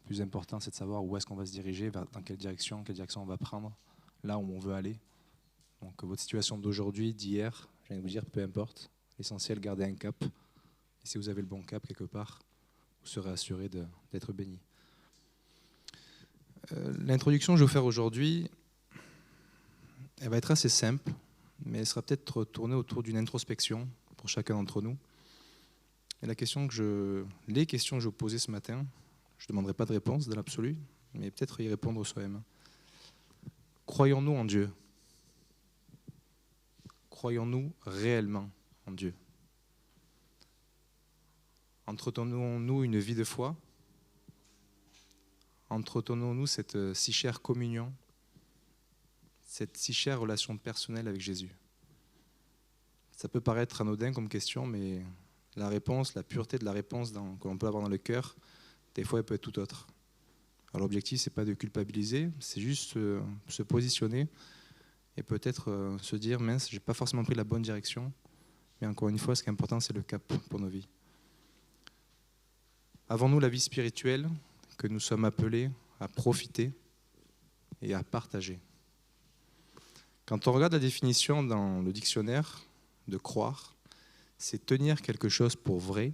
plus important, c'est de savoir où est-ce qu'on va se diriger, dans quelle direction on va prendre, là où on veut aller. Donc votre situation d'aujourd'hui, d'hier, je viens de vous dire, peu importe. L'essentiel, gardez un cap. Et si vous avez le bon cap quelque part, vous serez assuré d'être béni. L'introduction que je vais vous faire aujourd'hui, elle va être assez simple, mais elle sera peut-être tournée autour d'une introspection pour chacun d'entre nous. Et les questions que je vais vous poser ce matin, je ne demanderai pas de réponse dans l'absolu, mais peut-être y répondre soi-même. Croyons-nous en Dieu ? Croyons-nous réellement en Dieu ? Entretenons-nous une vie de foi ? Entretenons-nous cette si chère communion, cette si chère relation personnelle avec Jésus ? Ça peut paraître anodin comme question, mais la réponse, la pureté de la réponse que l'on peut avoir dans le cœur, des fois, elle peut être tout autre. Alors l'objectif, ce n'est pas de culpabiliser, c'est juste se positionner et peut-être se dire, mince, je n'ai pas forcément pris la bonne direction, mais encore une fois, ce qui est important, c'est le cap pour nos vies. Avons-nous la vie spirituelle que nous sommes appelés à profiter et à partager ? Quand on regarde la définition dans le dictionnaire de croire, c'est tenir quelque chose pour vrai,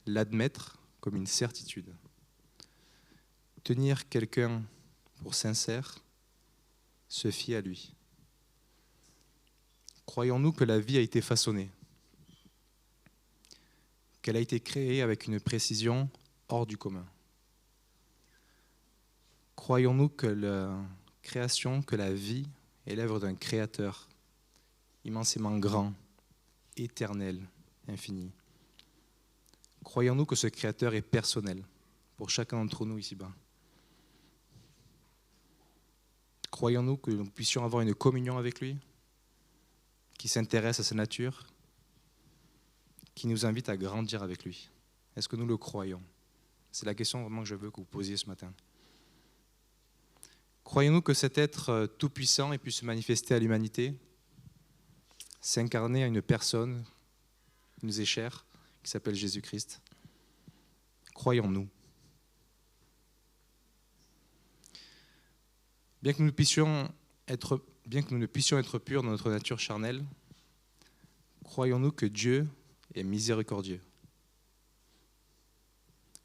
l'admettre comme une certitude. Tenir quelqu'un pour sincère, se fier à lui. Croyons-nous que la vie a été façonnée, qu'elle a été créée avec une précision hors du commun? Croyons-nous que la création, que la vie est l'œuvre d'un créateur immensément grand, éternel, infini? Croyons-nous que ce créateur est personnel pour chacun d'entre nous ici-bas? Croyons-nous que nous puissions avoir une communion avec lui, qui s'intéresse à sa nature, qui nous invite à grandir avec lui? Est-ce que nous le croyons? C'est la question vraiment que je veux que vous posiez ce matin. Croyons-nous que cet être tout-puissant ait pu se manifester à l'humanité, s'incarner à une personne qui nous est chère, qui s'appelle Jésus-Christ? Croyons-nous? Bien que nous ne puissions être purs dans notre nature charnelle, croyons-nous que Dieu est miséricordieux,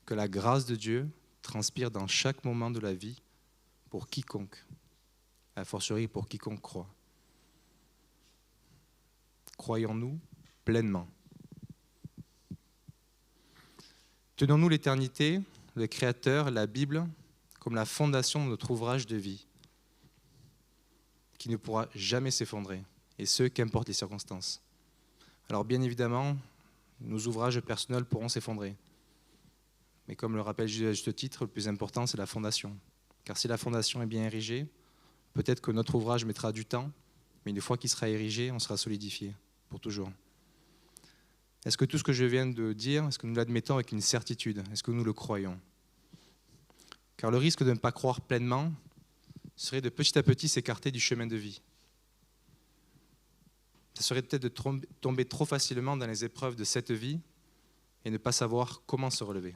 que la grâce de Dieu transpire dans chaque moment de la vie pour quiconque, a fortiori pour quiconque croit? Croyons-nous pleinement? Tenons-nous l'éternité, le Créateur, la Bible, comme la fondation de notre ouvrage de vie, qui ne pourra jamais s'effondrer, et ce, qu'importe les circonstances? Alors bien évidemment, nos ouvrages personnels pourront s'effondrer. Mais comme le rappelle Jésus à juste titre, le plus important, c'est la fondation. Car si la fondation est bien érigée, peut-être que notre ouvrage mettra du temps, mais une fois qu'il sera érigé, on sera solidifié pour toujours. Est-ce que tout ce que je viens de dire, est-ce que nous l'admettons avec une certitude? Est-ce que nous le croyons? Car le risque de ne pas croire pleinement serait de petit à petit s'écarter du chemin de vie. Ça serait peut-être de tomber trop facilement dans les épreuves de cette vie et ne pas savoir comment se relever.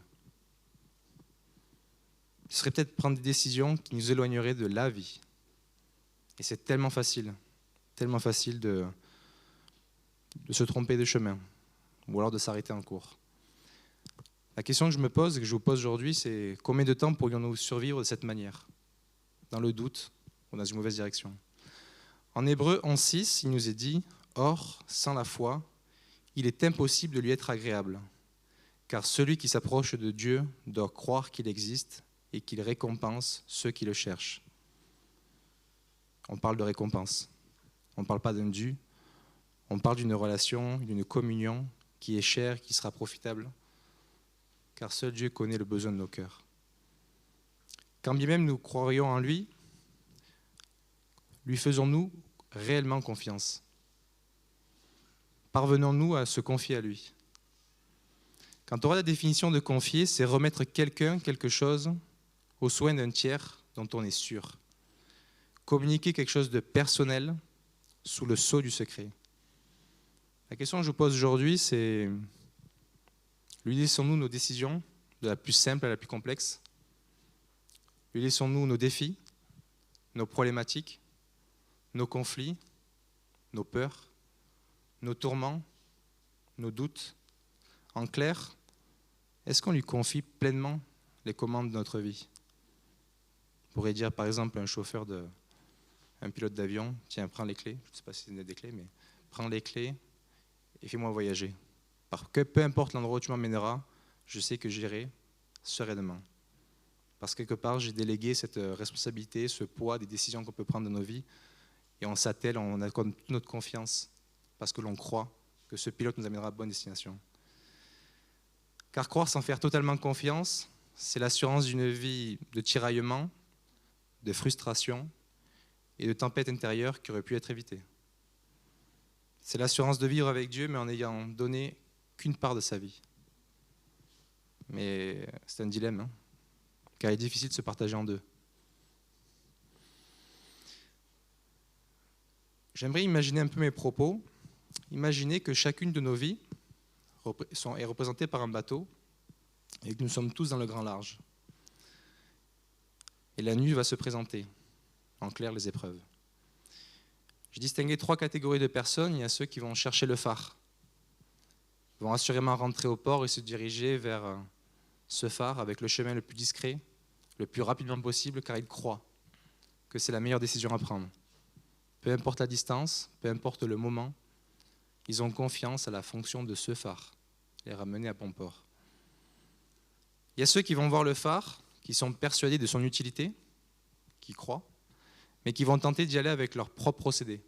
Ce serait peut-être prendre des décisions qui nous éloigneraient de la vie. Et c'est tellement facile de se tromper de chemin, ou alors de s'arrêter en cours. La question que je me pose et que je vous pose aujourd'hui, c'est combien de temps pourrions-nous survivre de cette manière, dans le doute ou dans une mauvaise direction? En Hébreux 11:6, il nous est dit « Or, sans la foi, il est impossible de lui être agréable, car celui qui s'approche de Dieu doit croire qu'il existe et qu'il récompense ceux qui le cherchent. » On parle de récompense. On ne parle pas d'un dû. On parle d'une relation, d'une communion qui est chère, qui sera profitable, car seul Dieu connaît le besoin de nos cœurs. Quand bien même nous croirions en lui, lui faisons-nous réellement confiance? Parvenons-nous à se confier à lui? Quand on aura la définition de confier, c'est remettre quelqu'un, quelque chose, aux soins d'un tiers dont on est sûr. Communiquer quelque chose de personnel sous le sceau du secret. La question que je vous pose aujourd'hui, c'est: lui laissons-nous nos décisions, de la plus simple à la plus complexe? Lui laissons-nous nos défis, nos problématiques, nos conflits, nos peurs, nos tourments, nos doutes. En clair, est-ce qu'on lui confie pleinement les commandes de notre vie? On pourrait dire par exemple à un pilote d'avion, tiens, prends les clés, je ne sais pas si c'est des clés, mais prends les clés et fais-moi voyager. Parce que peu importe l'endroit où tu m'emmèneras, je sais que j'irai sereinement. Parce que quelque part, j'ai délégué cette responsabilité, ce poids des décisions qu'on peut prendre dans nos vies, et on s'attelle, on accorde toute notre confiance, parce que l'on croit que ce pilote nous amènera à bonne destination. Car croire sans faire totalement confiance, c'est l'assurance d'une vie de tiraillement, de frustration et de tempête intérieure qui aurait pu être évitée. C'est l'assurance de vivre avec Dieu, mais en n'ayant donné qu'une part de sa vie. Mais c'est un dilemme, hein, car il est difficile de se partager en deux. J'aimerais imaginer un peu mes propos. Imaginez que chacune de nos vies est représentée par un bateau et que nous sommes tous dans le grand large. Et la nuit va se présenter, en clair les épreuves. J'ai distingué 3 catégories de personnes. Il y a ceux qui vont chercher le phare, vont assurément rentrer au port et se diriger vers ce phare avec le chemin le plus discret, le plus rapidement possible, car ils croient que c'est la meilleure décision à prendre. Peu importe la distance, peu importe le moment, ils ont confiance à la fonction de ce phare, les ramener à bon port. Il y a ceux qui vont voir le phare, qui sont persuadés de son utilité, qui croient, mais qui vont tenter d'y aller avec leur propre procédé.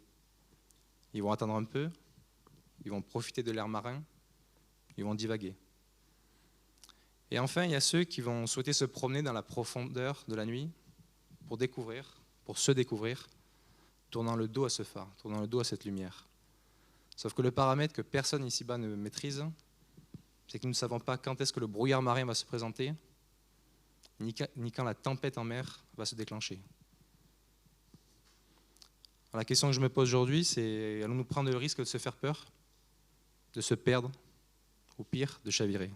Ils vont attendre un peu, ils vont profiter de l'air marin, ils vont divaguer. Et enfin, il y a ceux qui vont souhaiter se promener dans la profondeur de la nuit pour se découvrir, tournant le dos à ce phare, tournant le dos à cette lumière. Sauf que le paramètre que personne ici-bas ne maîtrise, c'est que nous ne savons pas quand est-ce que le brouillard marin va se présenter, ni quand la tempête en mer va se déclencher. Alors la question que je me pose aujourd'hui, c'est allons-nous prendre le risque de se faire peur, de se perdre, ou pire, de chavirer?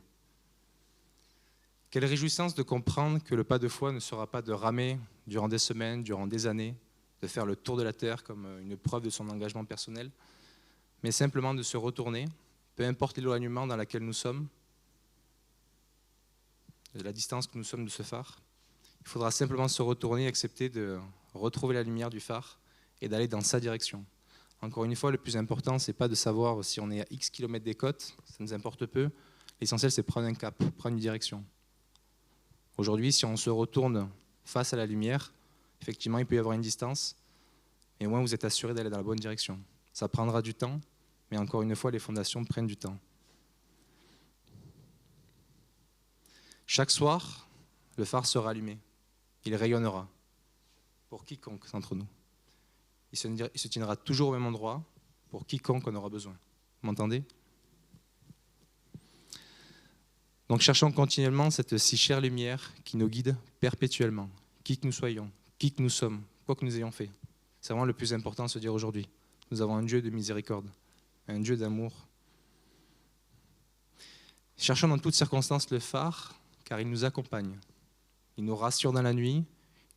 Quelle réjouissance de comprendre que le pas de foi ne sera pas de ramer durant des semaines, durant des années, de faire le tour de la terre comme une preuve de son engagement personnel, mais simplement de se retourner, peu importe l'éloignement dans lequel nous sommes, de la distance que nous sommes de ce phare. Il faudra simplement se retourner et accepter de retrouver la lumière du phare et d'aller dans sa direction. Encore une fois, le plus important, ce n'est pas de savoir si on est à X kilomètres des côtes, ça nous importe peu. L'essentiel, c'est de prendre un cap, prendre une direction. Aujourd'hui, si on se retourne face à la lumière, effectivement, il peut y avoir une distance, mais au moins vous êtes assuré d'aller dans la bonne direction. Ça prendra du temps, mais encore une fois, les fondations prennent du temps. Chaque soir, le phare sera allumé. Il rayonnera pour quiconque d'entre nous. Il se tiendra toujours au même endroit pour quiconque en aura besoin. Vous m'entendez? Donc cherchons continuellement cette si chère lumière qui nous guide perpétuellement, qui que nous soyons, qui que nous sommes, quoi que nous ayons fait. C'est vraiment le plus important à se dire aujourd'hui. Nous avons un Dieu de miséricorde, un Dieu d'amour. Cherchons dans toutes circonstances le phare, car il nous accompagne. Il nous rassure dans la nuit,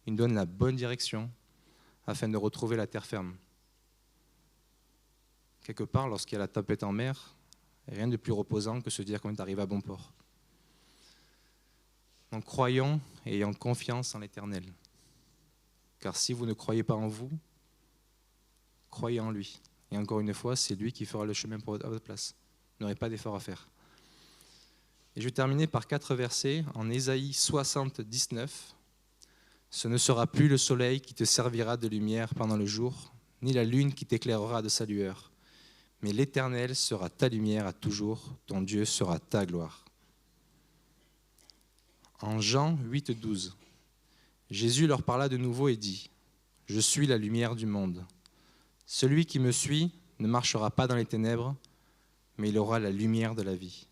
il nous donne la bonne direction, afin de retrouver la terre ferme. Quelque part, lorsqu'il y a la tempête en mer, rien de plus reposant que se dire qu'on est arrivé à bon port. Donc croyons et ayons confiance en l'Éternel. Car si vous ne croyez pas en vous, croyez en lui. Et encore une fois, c'est lui qui fera le chemin à votre place. Vous n'aurez pas d'effort à faire. Et je vais terminer par 4 versets en Ésaïe 60, 19. Ce ne sera plus le soleil qui te servira de lumière pendant le jour, ni la lune qui t'éclairera de sa lueur. Mais l'Éternel sera ta lumière à toujours, ton Dieu sera ta gloire. En Jean 8, 12, Jésus leur parla de nouveau et dit : Je suis la lumière du monde. Celui qui me suit ne marchera pas dans les ténèbres, mais il aura la lumière de la vie.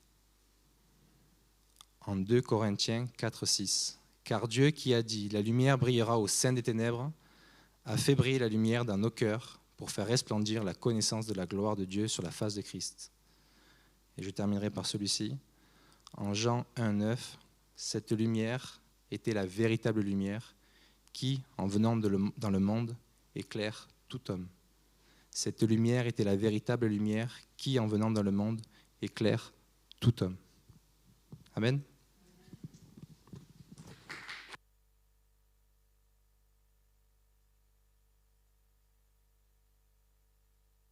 En 2 Corinthiens 4, 6, car Dieu qui a dit : La lumière brillera au sein des ténèbres, a fait briller la lumière dans nos cœurs pour faire resplendir la connaissance de la gloire de Dieu sur la face de Christ. Et je terminerai par celui-ci. En Jean 1, 9, cette lumière était la véritable lumière qui, en venant dans le monde, éclaire tout homme. Cette lumière était la véritable lumière qui, en venant dans le monde, éclaire tout homme. Amen.